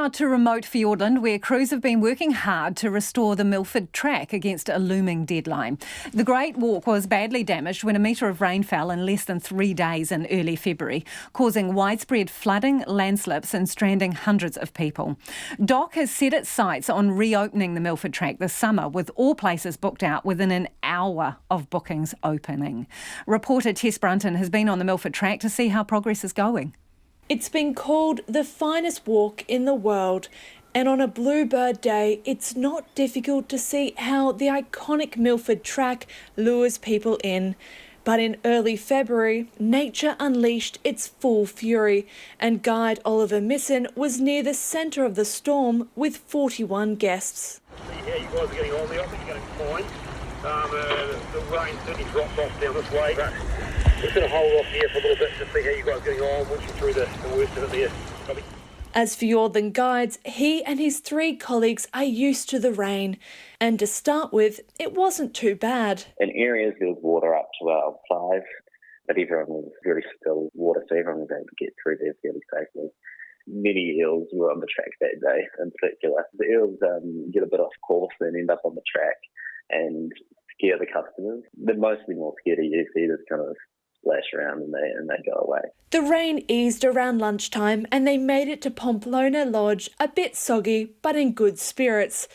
now to remote Fiordland, where crews have been working hard to restore the Milford Track against a looming deadline. The Great Walk was badly damaged when a metre of rain fell in less than 3 days in early February, causing widespread flooding, landslips and stranding hundreds of people. DOC has set its sights on reopening the Milford Track this summer, with all places booked out within an hour of bookings opening. Reporter Tess Brunton has been on the Milford Track to see how progress is going. It's been called the finest walk in the world, and on a bluebird day, it's not difficult to see how the iconic Milford Track lures people in. But in early February, nature unleashed its full fury, and guide Oliver Misson was near the centre of the storm with 41 guests. See how you guys are getting on there. I think you're going fine. The rain certainly dropped off down this way, but we're going to hold off here for a little bit to see how you guys are getting on, once you're through the worst of it there. As Fiordland guides, he and his 3 colleagues are used to the rain, and to start with, it wasn't too bad. In areas there was water up to our thighs, but everyone was very still water, so everyone was able to get through there fairly safely. Many eels were on the track that day in particular. The eels get a bit off course and end up on the track and scare the customers. They're mostly more scared of you, so you just kind of splash around and they go away. The rain eased around lunchtime and they made it to Pamplona Lodge, a bit soggy but in good spirits.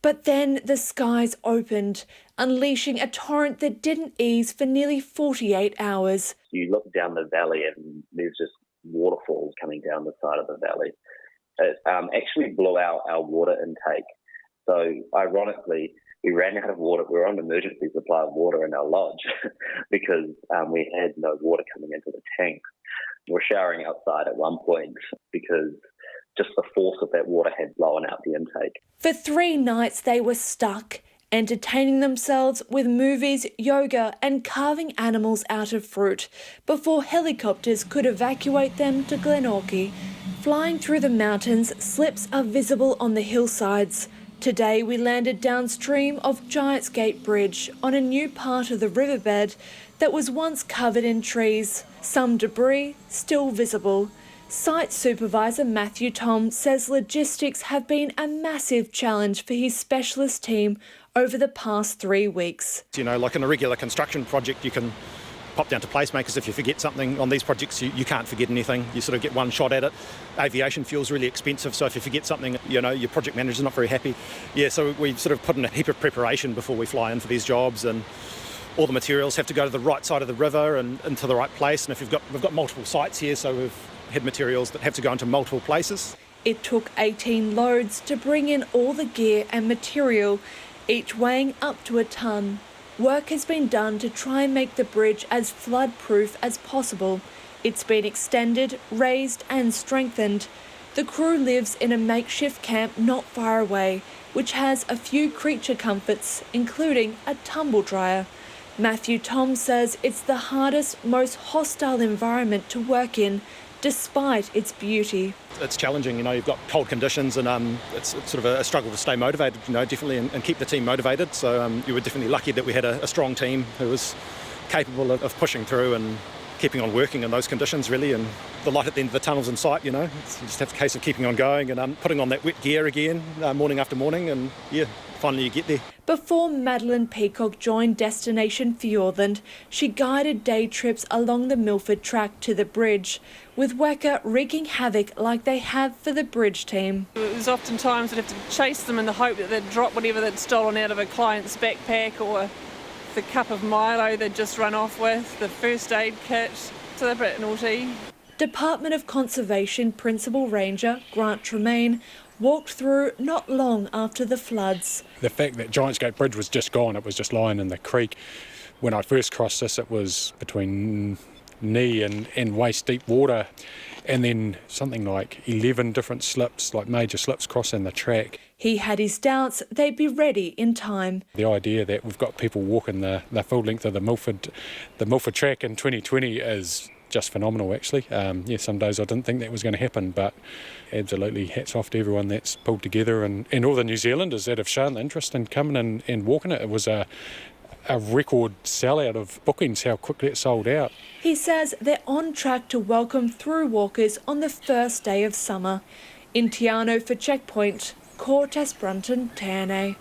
But then the skies opened, unleashing a torrent that didn't ease for nearly 48 hours. You look down the valley and there's just waterfalls coming down the side of the valley. It actually blew out our water intake. So ironically, we ran out of water. We were on emergency supply of water in our lodge because we had no water coming into the tank. We were showering outside at one point because just the force of that water had blown out the intake. For 3 nights they were stuck, entertaining themselves with movies, yoga and carving animals out of fruit before helicopters could evacuate them to Glenorchy. Flying through the mountains, slips are visible on the hillsides. Today we landed downstream of Giant's Gate Bridge on a new part of the riverbed that was once covered in trees, some debris still visible. Site supervisor Matthew Tom says logistics have been a massive challenge for his specialist team over the past 3 weeks. You know, like in a regular construction project, you can pop down to placemakers. If you forget something on these projects, you can't forget anything. You sort of get one shot at it. Aviation fuel's really expensive, so if you forget something, you know, your project manager's not very happy. Yeah, so we've sort of put in a heap of preparation before we fly in for these jobs, and all the materials have to go to the right side of the river and into the right place. And if we've got multiple sites here, so we've had materials that have to go into multiple places. It took 18 loads to bring in all the gear and material, each weighing up to a tonne. Work has been done to try and make the bridge as flood-proof as possible. It's been extended, raised and strengthened. The crew lives in a makeshift camp not far away, which has a few creature comforts, including a tumble dryer. Matthew Tom says it's the hardest, most hostile environment to work in, despite its beauty. It's challenging, you know, you've got cold conditions and it's sort of a struggle to stay motivated, you know, definitely, and keep the team motivated. So you were definitely lucky that we had a strong team who was capable of pushing through and keeping on working in those conditions, really. And the light at the end of the tunnel's in sight, you know. It's just a case of keeping on going and putting on that wet gear again, morning after morning, and yeah, finally you get there. Before Madeline Peacock joined Destination Fiordland, she guided day trips along the Milford Track to the bridge, with Weka wreaking havoc like they have for the bridge team. It was often times we'd have to chase them in the hope that they'd drop whatever they'd stolen out of a client's backpack, or the cup of Milo they'd just run off with, the first aid kit, so they're a bit naughty. Department of Conservation Principal Ranger Grant Tremaine walked through not long after the floods. The fact that Giant's Gate Bridge was just gone, it was just lying in the creek. When I first crossed this, it was between knee and waist deep water, and then something like 11 different slips, like major slips crossing the track. He had his doubts they'd be ready in time. The idea that we've got people walking the full length of the Milford Track in 2020 is just phenomenal, actually. Some days I didn't think that was going to happen, but absolutely hats off to everyone that's pulled together, and all the New Zealanders that have shown the interest in coming and walking it. It was a record sellout of bookings, how quickly it sold out. He says they're on track to welcome through walkers on the first day of summer. In Tiano for Checkpoint, Tess Brunton, TNA.